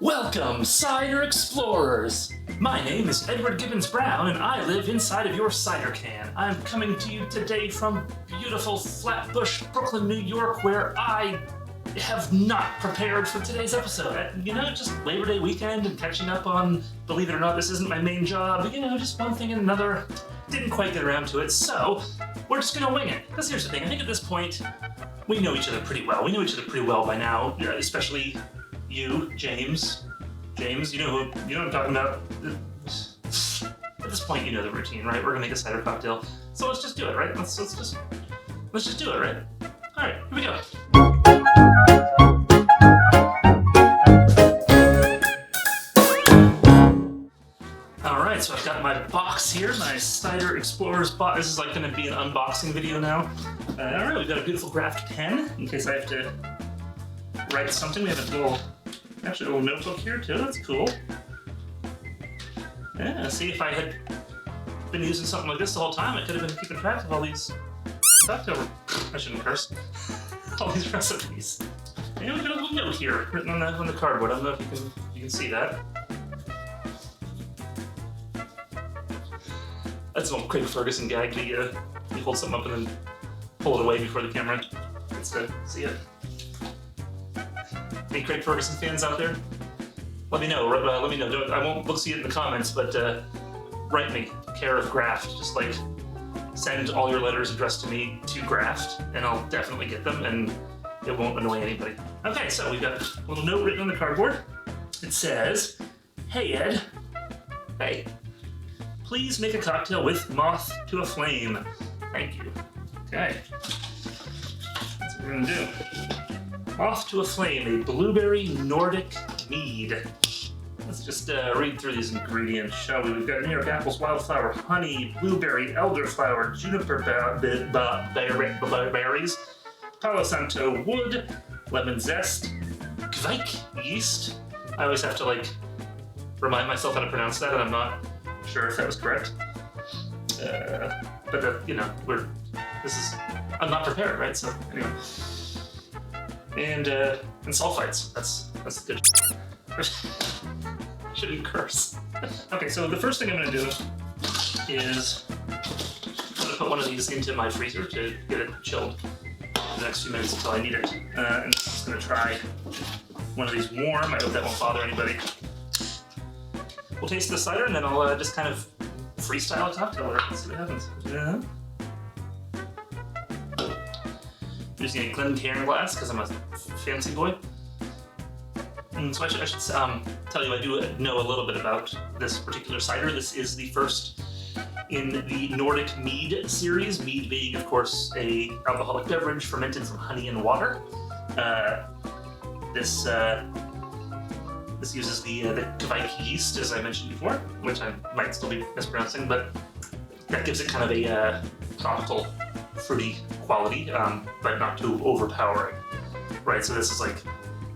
Welcome, Cider Explorers! My name is Edward Gibbons Brown, and I live inside of your cider can. I'm coming to you today from beautiful Flatbush, Brooklyn, New York, where I have not prepared for today's episode. You know, just Labor Day weekend and catching up on, believe it or not, this isn't my main job. You know, just one thing and another. Didn't quite get around to it, so we're just gonna wing it. Because here's the thing, I think at this point, we know each other pretty well. We know each other pretty well by now, especially you, James. James, you know what I'm talking about. At this point, you know the routine, right? We're gonna make a cider cocktail, so let's just do it, right? Let's just do it, right? All right, here we go. All right, so I've got my box here, my Cider Explorers box. This is like gonna be an unboxing video now. All right, we've got a beautiful graft pen in case I have to write something. We have a little notebook here too. That's cool. Yeah, see, if I had been using something like this the whole time, I could have been keeping track of all these cocktail. I shouldn't curse. All these recipes. And we've got a little note here written on the cardboard. I don't know if you can see that. That's an old Craig Ferguson gag. You hold something up and then pull it away before the camera gets to see it. Any Craig Ferguson fans out there? Let me know. Let me know. I won't see it in the comments, but write me, care of Graft. Just like send all your letters addressed to me to Graft, and I'll definitely get them, and it won't annoy anybody. Okay, so we've got a little note written on the cardboard. It says, "Hey Ed, hey, please make a cocktail with Moth to a Flame. Thank you." Okay, that's what we're gonna do. Moth to a Flame, a blueberry Nordic mead. Let's just read through these ingredients, shall we? We've got New York apples, wildflower, honey, blueberry, elderflower, juniper berries, Palo Santo wood, lemon zest, Kveik yeast. I always have to like remind myself how to pronounce that, and I'm not sure if that was correct. But you know, I'm not prepared, right? So anyway. And sulfites. That's good. Shouldn't curse. Okay, so the first thing I'm gonna do is I'm gonna put one of these into my freezer to get it chilled for the next few minutes until I need it. And I'm just gonna try one of these warm. I hope that won't bother anybody. We'll taste the cider and then I'll just kind of freestyle a cocktail. Let's see what happens. Yeah. I'm using a Glencairn glass because I'm a fancy boy. And so I should tell you I do know a little bit about this particular cider. This is the first in the Nordic mead series. Mead being, of course, a alcoholic beverage fermented from honey and water. This uses the Kveik yeast, as I mentioned before, which I might still be mispronouncing, but that gives it kind of a tropical, fruity quality, but not too overpowering, right? So this is like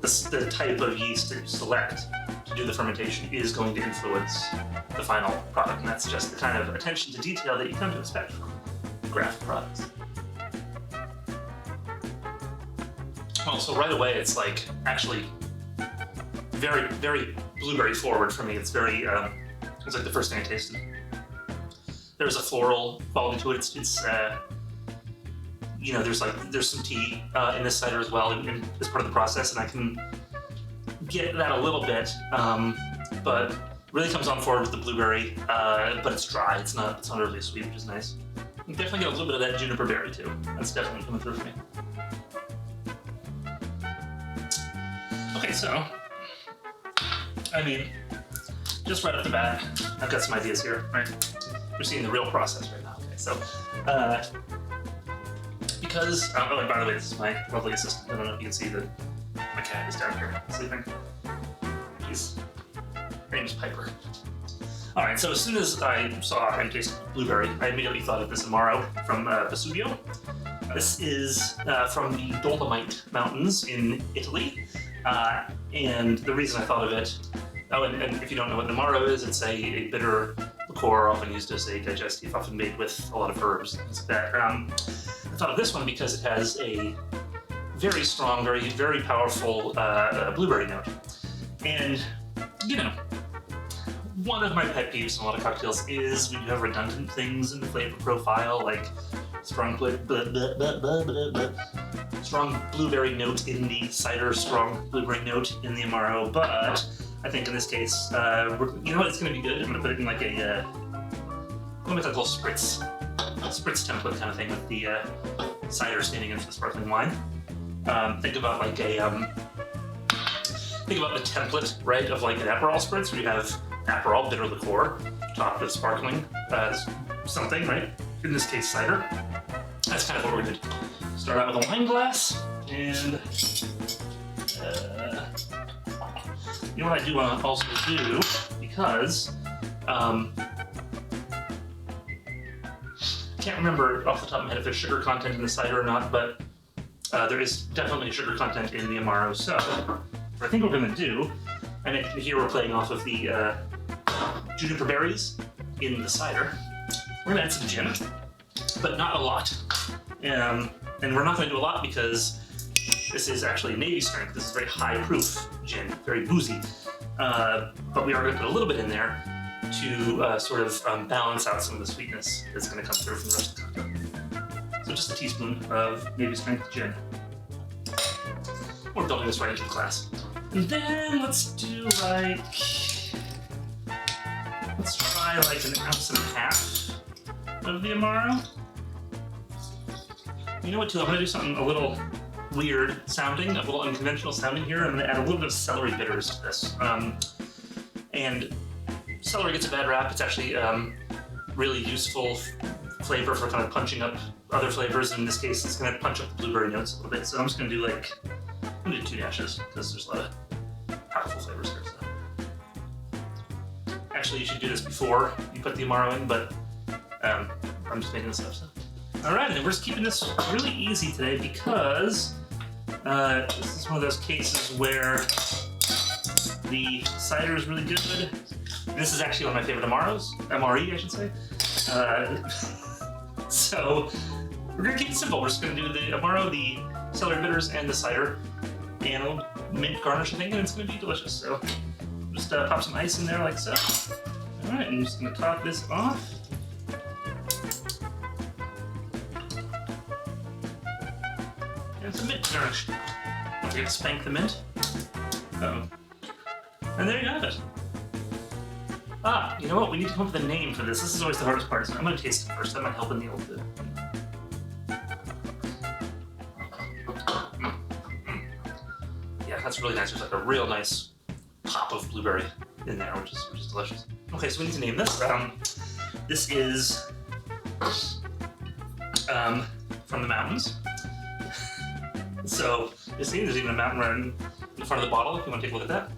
the type of yeast that you select to do the fermentation is going to influence the final product, and that's just the kind of attention to detail that you come to expect from Graft products. Oh, so right away it's like actually very, very blueberry forward for me. It's very, it's like the first thing I tasted. There's a floral quality to it. It's you know, there's some tea in this cider as well as part of the process, and I can get that a little bit, but really comes on forward with the blueberry, but it's dry. It's not really sweet, which is nice. You definitely get a little bit of that juniper berry too. That's definitely coming through for me. Okay, so I mean, just right off the bat, I've got some ideas here, right? You're seeing the real process right now. Okay, so because oh, and by the way, this is my lovely assistant. I don't know if you can see that my cat is down here sleeping. Her name is Piper. All right, so as soon as I saw and tasted blueberry, I immediately thought of this Amaro from Vesuvio. This is from the Dolomite Mountains in Italy, and the reason I thought of it. Oh, and if you don't know what an Amaro is, it's a bitter liqueur often used as a digestif, often made with a lot of herbs and things like that. I thought of this one because it has a very strong, very powerful blueberry note. And, you know, one of my pet peeves in a lot of cocktails is when you have redundant things in the flavor profile, like strong blueberry note in the cider, strong blueberry note in the Amaro, but I think in this case, you know what, it's going to be good. I'm going to put it in like a, I'm going to make like a little spritz template kind of thing with the cider standing in for the sparkling wine. Think about like a, think about the template, right, of like an Aperol spritz, where you have Aperol, bitter liqueur, topped with sparkling something, right? In this case, cider. That's kind of what we're going to do. Start out with a wine glass, and you know what I do want to also do, because can't remember off the top of my head if there's sugar content in the cider or not, but there is definitely sugar content in the Amaro. So what I think we're going to do, and here we're playing off of the juniper berries in the cider. We're going to add some gin, but not a lot. And we're not going to do a lot because this is actually Navy strength. This is very high proof gin, very boozy. But we are going to put a little bit in there to sort of balance out some of the sweetness that's going to come through from the rest of the cocktail. So just a teaspoon of Navy strength gin. We're building this right into the glass. And then let's do like, let's try like an ounce and a half of the Amaro. You know what, too? I'm going to do something a little weird sounding, a little unconventional sounding here. I'm going to add a little bit of celery bitters to this. And celery gets a bad rap. It's actually really useful flavor for kind of punching up other flavors. In this case, it's going to punch up the blueberry notes a little bit. So I'm just going to do like, I'm going to do 2 dashes because there's a lot of powerful flavors here. So. Actually, you should do this before you put the Amaro in, but I'm just making this up. So. All right, and we're just keeping this really easy today because this is one of those cases where the cider is really good. This is actually one of my favorite Amaros, MRE, I should say. So we're gonna keep it simple. We're just gonna do the Amaro, the celery bitters, and the cider, and a little mint garnish, I think, and it's gonna be delicious. So just pop some ice in there like so. All right, and I'm just gonna top this off. And some mint garnish. Don't forget to spank the mint. And there you have it. Ah, you know what? We need to come up with a name for this. This is always the hardest part. So I'm going to taste it first. That might help in the old bit. Yeah, that's really nice. There's like a real nice pop of blueberry in there, which is delicious. Okay, so we need to name this. This is from the mountains. So you see, there's even a mountain right in front of the bottle. If you want to take a look at that.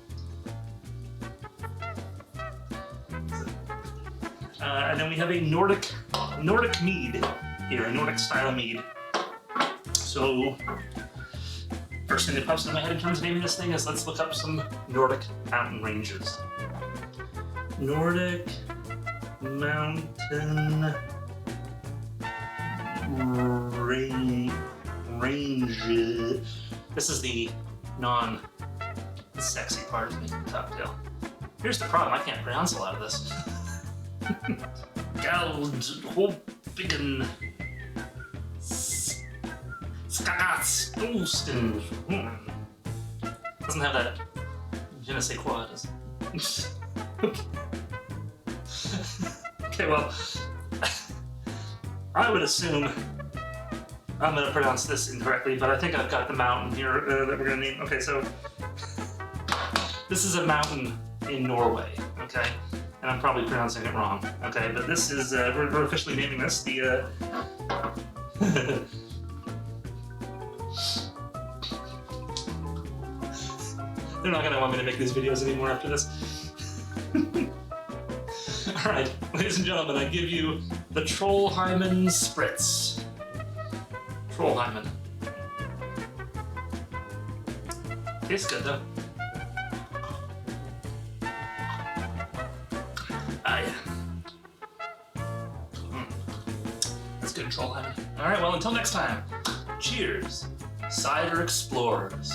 And then we have a Nordic mead here, a Nordic style mead. So first thing that pops into my head in terms of naming this thing is let's look up some Nordic mountain ranges. Nordic mountain range. This is the non-sexy part of the cocktail. Here's the problem, I can't pronounce a lot of this. Galdhoppigen Skagats-Osten. Doesn't have that je ne sais quoi, does it? Okay, well, I would assume I'm going to pronounce this incorrectly, but I think I've got the mountain here that we're going to name. Okay, so this is a mountain in Norway, okay? And I'm probably pronouncing it wrong, okay? But this is, we're officially naming this the, They're not gonna want me to make these videos anymore after this. Alright, ladies and gentlemen, I give you the Trollheimen Spritz. Trollheimen. Tastes good though. Ah, yeah. That's good, Trollheimen. Alright, well, Well, until next time, cheers, Cider Explorers.